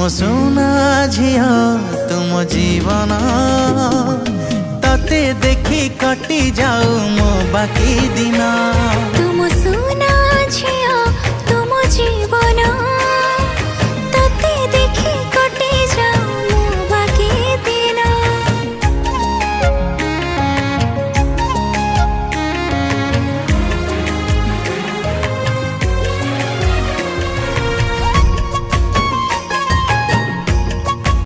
सोना झिया तुम जीवन तते देखी कटी जाऊ मो बाकी दिन तुम सोना झिया